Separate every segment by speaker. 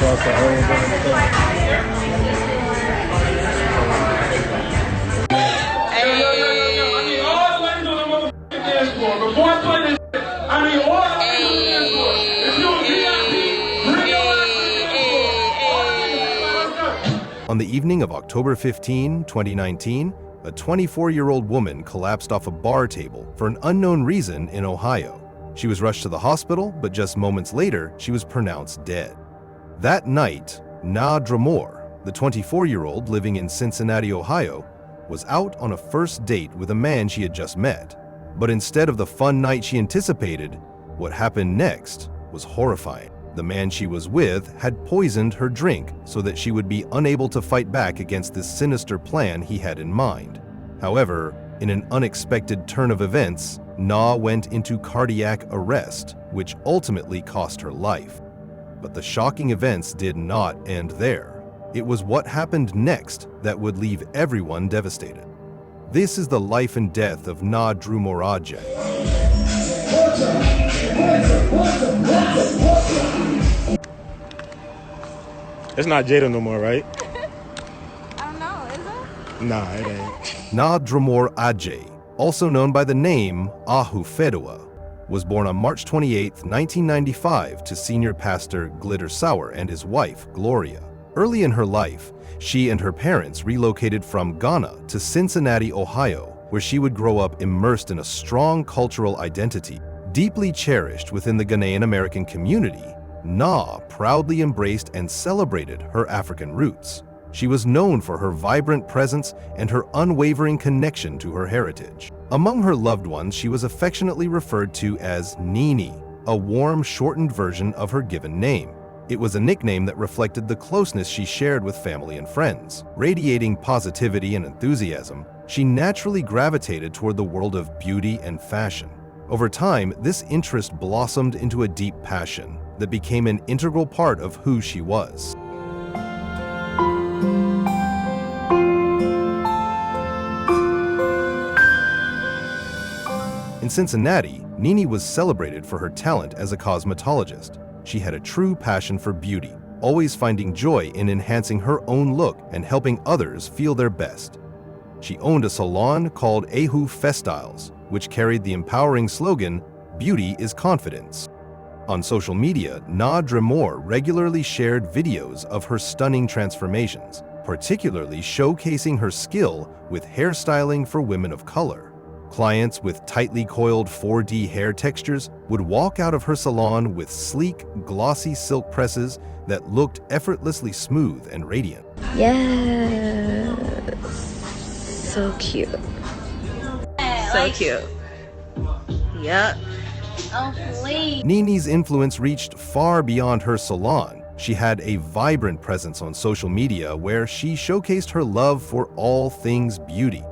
Speaker 1: across the whole damn thing.
Speaker 2: Before I play this, I need all the if you're VIP, bring your ass.
Speaker 3: On the evening of October 15, 2019, a 24-year-old woman collapsed off a bar table for an unknown reason in Ohio. She was rushed to the hospital, but just moments later, she was pronounced dead. That night, Nene, the 24-year-old living in Cincinnati, Ohio, was out on a first date with a man she had just met. But instead of the fun night she anticipated, what happened next was horrifying. The man she was with had poisoned her drink so that she would be unable to fight back against this sinister plan he had in mind. However, in an unexpected turn of events, Nene went into cardiac arrest, which ultimately cost her life. But the shocking events did not end there. It was what happened next that would leave everyone devastated. This is the life and death of Nene Ajay.
Speaker 1: It's not Jada no more, right?
Speaker 4: I don't know, is it?
Speaker 1: Nah, it ain't.
Speaker 3: Nene Ajay, also known by the name Ahufedowa, was born on March 28, 1995 to senior pastor Glitter Sauer and his wife, Gloria. Early in her life, she and her parents relocated from Ghana to Cincinnati, Ohio, where she would grow up immersed in a strong cultural identity. Deeply cherished within the Ghanaian American community, Nene proudly embraced and celebrated her African roots. She was known for her vibrant presence and her unwavering connection to her heritage. Among her loved ones, she was affectionately referred to as Nene, a warm, shortened version of her given name. It was a nickname that reflected the closeness she shared with family and friends. Radiating positivity and enthusiasm, she naturally gravitated toward the world of beauty and fashion. Over time, this interest blossomed into a deep passion that became an integral part of who she was. In Cincinnati, Nene was celebrated for her talent as a cosmetologist. She had a true passion for beauty, always finding joy in enhancing her own look and helping others feel their best. She owned a salon called Ahu Festiles, which carried the empowering slogan, "Beauty is Confidence." On social media, Nene regularly shared videos of her stunning transformations, particularly showcasing her skill with hairstyling for women of color. Clients with tightly coiled 4D hair textures would walk out of her salon with sleek, glossy silk presses that looked effortlessly smooth and radiant.
Speaker 5: Yes, so cute. So cute. Yep.
Speaker 4: Oh, please.
Speaker 3: Nene's influence reached far beyond her salon. She had a vibrant presence on social media where she showcased her love for all things beauty.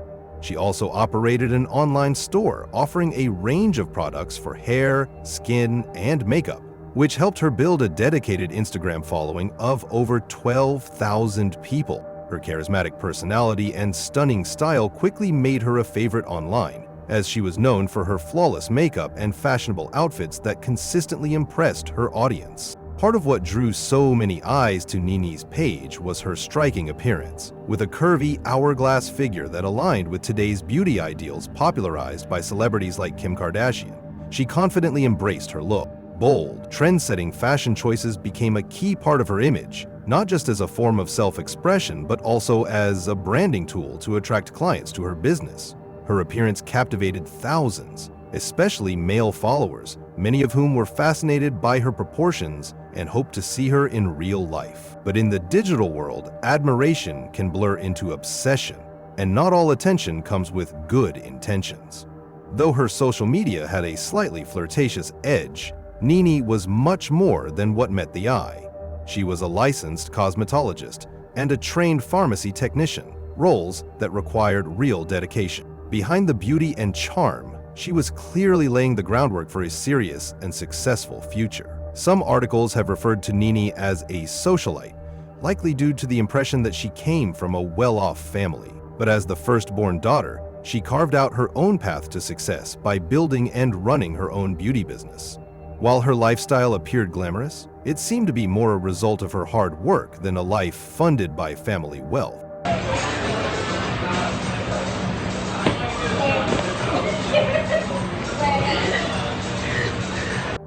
Speaker 3: She also operated an online store offering a range of products for hair, skin, and makeup, which helped her build a dedicated Instagram following of over 12,000 people. Her charismatic personality and stunning style quickly made her a favorite online, as she was known for her flawless makeup and fashionable outfits that consistently impressed her audience. Part of what drew so many eyes to Nene's page was her striking appearance, with a curvy hourglass figure that aligned with today's beauty ideals popularized by celebrities like Kim Kardashian. She confidently embraced her look. Bold, trend-setting fashion choices became a key part of her image, not just as a form of self-expression, but also as a branding tool to attract clients to her business. Her appearance captivated thousands, especially male followers, many of whom were fascinated by her proportions and hoped to see her in real life. But in the digital world, admiration can blur into obsession, and not all attention comes with good intentions. Though her social media had a slightly flirtatious edge, Nene was much more than what met the eye. She was a licensed cosmetologist and a trained pharmacy technician, roles that required real dedication. Behind the beauty and charm, she was clearly laying the groundwork for a serious and successful future. Some articles have referred to Nene as a socialite, likely due to the impression that she came from a well-off family. But as the firstborn daughter, she carved out her own path to success by building and running her own beauty business. While her lifestyle appeared glamorous, It seemed to be more a result of her hard work than a life funded by family wealth.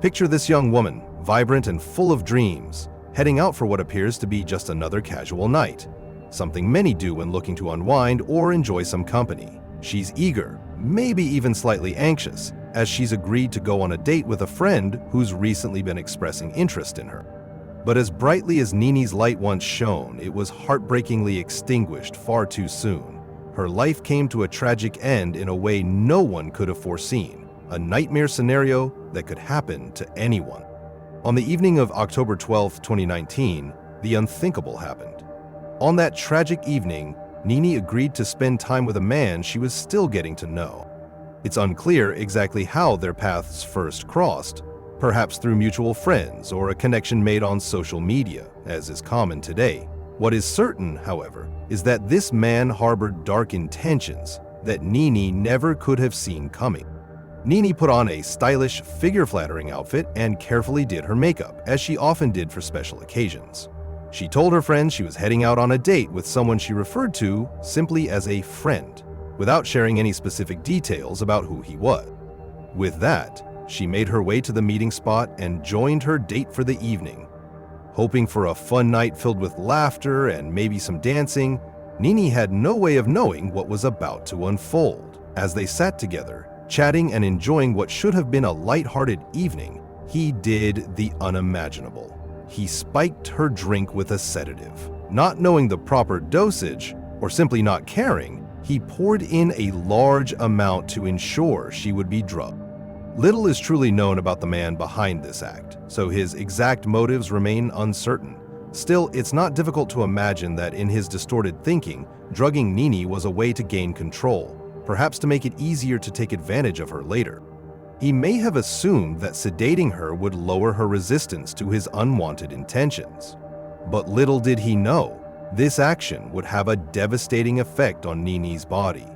Speaker 3: Picture this young woman, vibrant and full of dreams, heading out for what appears to be just another casual night, something many do when looking to unwind or enjoy some company. She's eager, maybe even slightly anxious, as she's agreed to go on a date with a friend who's recently been expressing interest in her. But as brightly as Nene's light once shone, it was heartbreakingly extinguished far too soon. Her life came to a tragic end in a way no one could have foreseen, a nightmare scenario that could happen to anyone. On the evening of October 12, 2019, the unthinkable happened. On that tragic evening, Nene agreed to spend time with a man she was still getting to know. It's unclear exactly how their paths first crossed, perhaps through mutual friends or a connection made on social media, as is common today. What is certain, however, is that this man harbored dark intentions that Nene never could have seen coming. Nene put on a stylish, figure-flattering outfit and carefully did her makeup, as she often did for special occasions. She told her friends she was heading out on a date with someone she referred to simply as a friend, without sharing any specific details about who he was. With that, she made her way to the meeting spot and joined her date for the evening. Hoping for a fun night filled with laughter and maybe some dancing, Nene had no way of knowing what was about to unfold. As they sat together, chatting and enjoying what should have been a lighthearted evening, he did the unimaginable. He spiked her drink with a sedative. Not knowing the proper dosage, or simply not caring, he poured in a large amount to ensure she would be drugged. Little is truly known about the man behind this act, so his exact motives remain uncertain. Still, it's not difficult to imagine that in his distorted thinking, drugging Nene was a way to gain control, perhaps to make it easier to take advantage of her later. He may have assumed that sedating her would lower her resistance to his unwanted intentions. But little did he know, this action would have a devastating effect on Nene's body.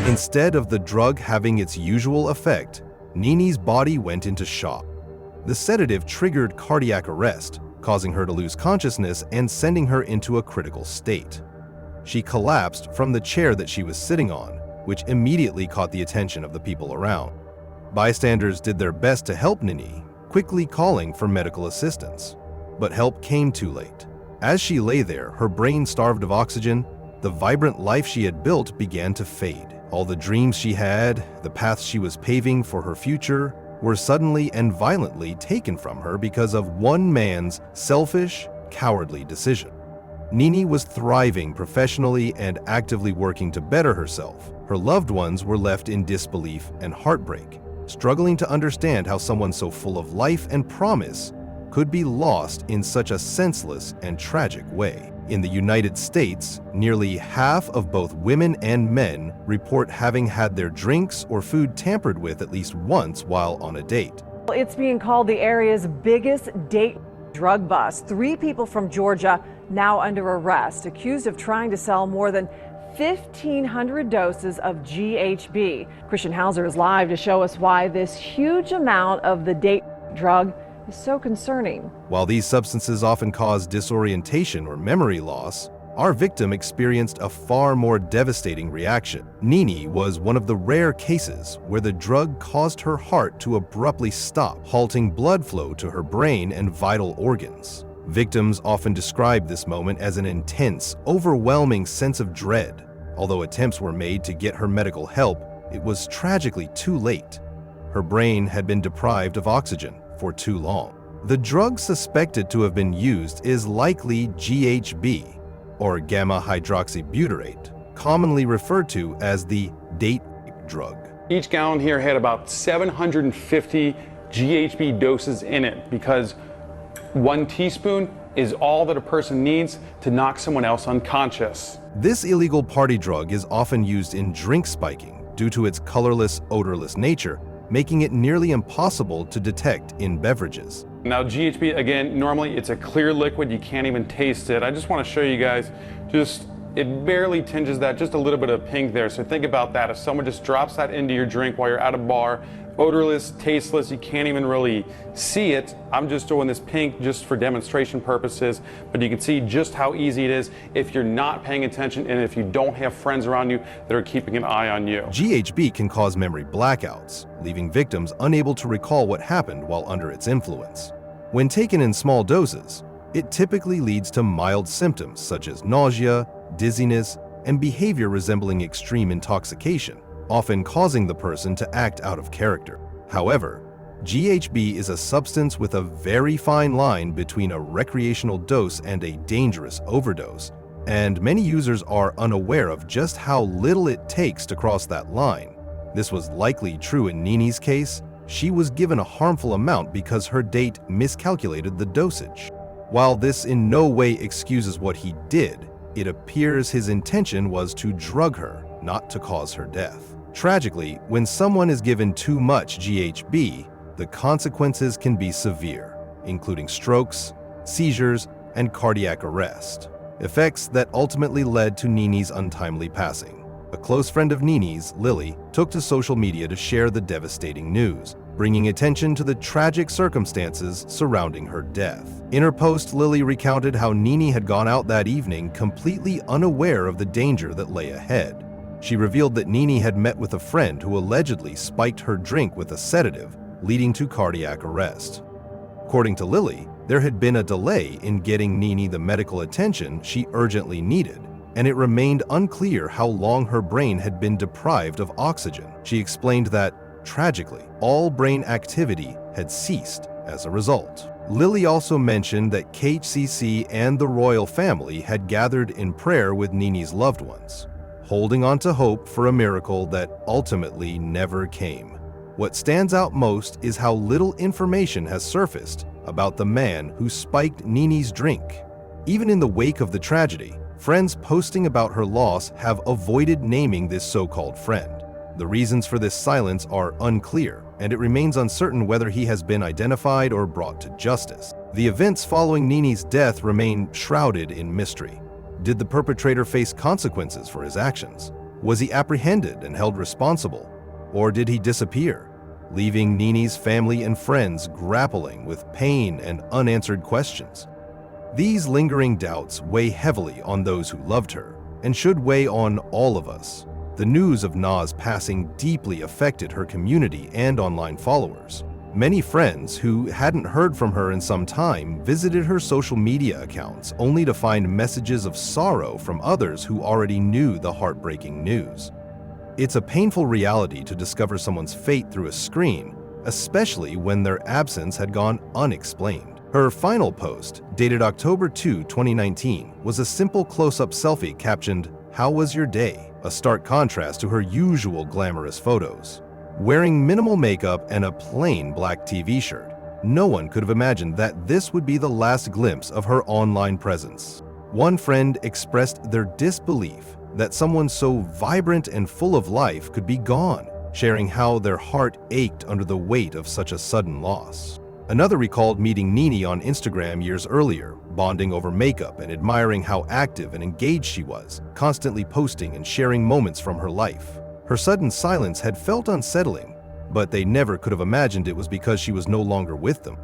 Speaker 3: Instead of the drug having its usual effect, Nene's body went into shock. The sedative triggered cardiac arrest, causing her to lose consciousness and sending her into a critical state. She collapsed from the chair that she was sitting on, which immediately caught the attention of the people around. Bystanders did their best to help Nene, quickly calling for medical assistance. But help came too late. As she lay there, her brain starved of oxygen, the vibrant life she had built began to fade. All the dreams she had, the paths she was paving for her future, were suddenly and violently taken from her because of one man's selfish, cowardly decision. Nene was thriving professionally and actively working to better herself. Her loved ones were left in disbelief and heartbreak, struggling to understand how someone so full of life and promise could be lost in such a senseless and tragic way. In the United States, nearly half of both women and men report having had their drinks or food tampered with at least once while on a date.
Speaker 6: It's being called the area's biggest date drug bust. 3 people from Georgia now under arrest, accused of trying to sell more than 1,500 doses of GHB. Christian Hauser is live to show us why this huge amount of the date drug is so concerning.
Speaker 3: While these substances often cause disorientation or memory loss, our victim experienced a far more devastating reaction. Nene was one of the rare cases where the drug caused her heart to abruptly stop, halting blood flow to her brain and vital organs. Victims often describe this moment as an intense, overwhelming sense of dread. Although attempts were made to get her medical help, it was tragically too late. Her brain had been deprived of oxygen for too long. The drug suspected to have been used is likely GHB, or gamma hydroxybutyrate, commonly referred to as the date drug.
Speaker 7: Each gallon here had about 750 GHB doses in it because 1 teaspoon is all that a person needs to knock someone else unconscious.
Speaker 3: This illegal party drug is often used in drink spiking due to its colorless, odorless nature, making it nearly impossible to detect in beverages.
Speaker 7: Now GHB, again, normally it's a clear liquid, you can't even taste it. I just want to show you guys just it barely tinges that, just a little bit of pink there. So think about that. If someone just drops that into your drink while you're at a bar, odorless, tasteless, you can't even really see it. I'm just doing this pink just for demonstration purposes, but you can see just how easy it is if you're not paying attention and if you don't have friends around you that are keeping an eye on you.
Speaker 3: GHB can cause memory blackouts, leaving victims unable to recall what happened while under its influence. When taken in small doses, it typically leads to mild symptoms such as nausea, dizziness, and behavior resembling extreme intoxication, often causing the person to act out of character. However, GHB is a substance with a very fine line between a recreational dose and a dangerous overdose, and many users are unaware of just how little it takes to cross that line. This was likely true in Nene's case. She was given a harmful amount because her date miscalculated the dosage. While this in no way excuses what he did, it appears his intention was to drug her, not to cause her death. Tragically, when someone is given too much GHB, the consequences can be severe, including strokes, seizures, and cardiac arrest, effects that ultimately led to Nene's untimely passing. A close friend of Nene's, Lily, took to social media to share the devastating news, bringing attention to the tragic circumstances surrounding her death. In her post, Lily recounted how Nene had gone out that evening completely unaware of the danger that lay ahead. She revealed that Nene had met with a friend who allegedly spiked her drink with a sedative, leading to cardiac arrest. According to Lily, there had been a delay in getting Nene the medical attention she urgently needed, and it remained unclear how long her brain had been deprived of oxygen. She explained that, tragically, all brain activity had ceased as a result. Lily also mentioned that KHCC and the royal family had gathered in prayer with Nene's loved ones, holding on to hope for a miracle that ultimately never came. What stands out most is how little information has surfaced about the man who spiked Nene's drink. Even in the wake of the tragedy, friends posting about her loss have avoided naming this so-called friend. The reasons for this silence are unclear, and it remains uncertain whether he has been identified or brought to justice. The events following Nene's death remain shrouded in mystery. Did the perpetrator face consequences for his actions? Was he apprehended and held responsible? Or did he disappear, leaving Nene's family and friends grappling with pain and unanswered questions? These lingering doubts weigh heavily on those who loved her, and should weigh on all of us. The news of Na's passing deeply affected her community and online followers. Many friends who hadn't heard from her in some time visited her social media accounts only to find messages of sorrow from others who already knew the heartbreaking news. It's a painful reality to discover someone's fate through a screen, especially when their absence had gone unexplained. Her final post, dated October 2, 2019, was a simple close-up selfie captioned, "How was your day?" A stark contrast to her usual glamorous photos. Wearing minimal makeup and a plain black TV shirt, no one could have imagined that this would be the last glimpse of her online presence. One friend expressed their disbelief that someone so vibrant and full of life could be gone, sharing how their heart ached under the weight of such a sudden loss. Another recalled meeting Nene on Instagram years earlier, bonding over makeup and admiring how active and engaged she was, constantly posting and sharing moments from her life. Her sudden silence had felt unsettling, but they never could have imagined it was because she was no longer with them.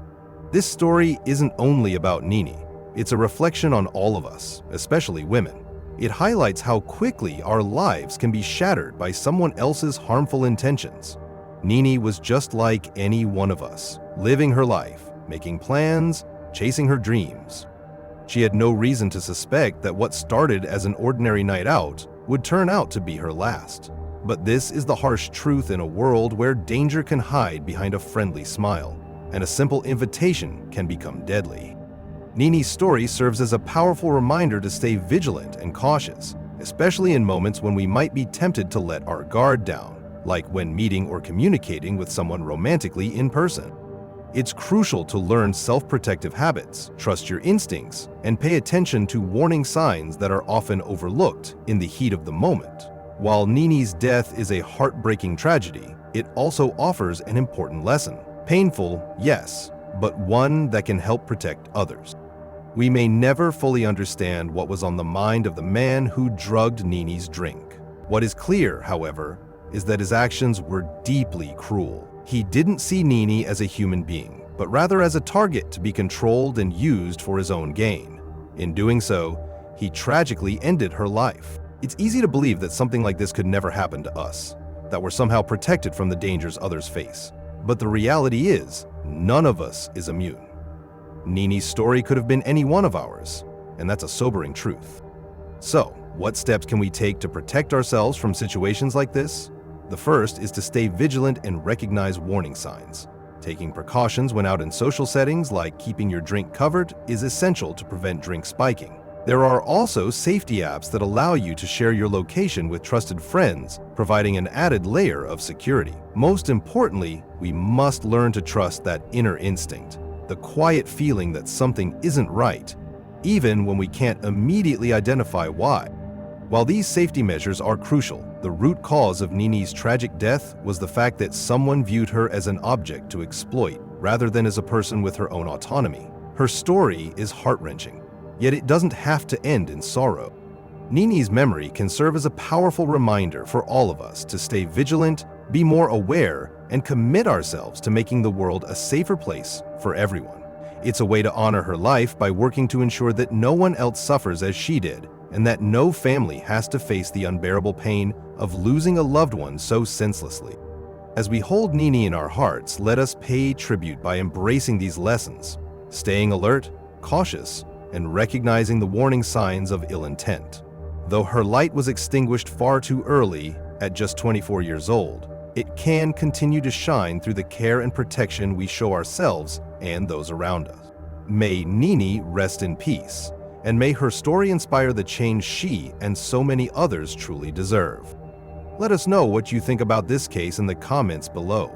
Speaker 3: This story isn't only about Nene. It's a reflection on all of us, especially women. It highlights how quickly our lives can be shattered by someone else's harmful intentions. Nene was just like any one of us, living her life, making plans, chasing her dreams. She had no reason to suspect that what started as an ordinary night out would turn out to be her last. But this is the harsh truth in a world where danger can hide behind a friendly smile, and a simple invitation can become deadly. Nene's story serves as a powerful reminder to stay vigilant and cautious, especially in moments when we might be tempted to let our guard down, like when meeting or communicating with someone romantically in person. It's crucial to learn self-protective habits, trust your instincts, and pay attention to warning signs that are often overlooked in the heat of the moment. While Nene's death is a heartbreaking tragedy, it also offers an important lesson. Painful, yes, but one that can help protect others. We may never fully understand what was on the mind of the man who drugged Nene's drink. What is clear, however, is that his actions were deeply cruel. He didn't see Nene as a human being, but rather as a target to be controlled and used for his own gain. In doing so, he tragically ended her life. It's easy to believe that something like this could never happen to us, that we're somehow protected from the dangers others face. But the reality is, none of us is immune. Nene's story could have been any one of ours, and that's a sobering truth. So, what steps can we take to protect ourselves from situations like this? The first is to stay vigilant and recognize warning signs. Taking precautions when out in social settings, like keeping your drink covered, is essential to prevent drink spiking. There are also safety apps that allow you to share your location with trusted friends, providing an added layer of security. Most importantly, we must learn to trust that inner instinct, the quiet feeling that something isn't right, even when we can't immediately identify why. While these safety measures are crucial, the root cause of Nene's tragic death was the fact that someone viewed her as an object to exploit, rather than as a person with her own autonomy. Her story is heart-wrenching, yet it doesn't have to end in sorrow. Nene's memory can serve as a powerful reminder for all of us to stay vigilant, be more aware, and commit ourselves to making the world a safer place for everyone. It's a way to honor her life by working to ensure that no one else suffers as she did, and that no family has to face the unbearable pain of losing a loved one so senselessly. As we hold Nene in our hearts, let us pay tribute by embracing these lessons, staying alert, cautious, and recognizing the warning signs of ill intent. Though her light was extinguished far too early, at just 24 years old, it can continue to shine through the care and protection we show ourselves and those around us. May Nene rest in peace, and may her story inspire the change she and so many others truly deserve. Let us know what you think about this case in the comments below.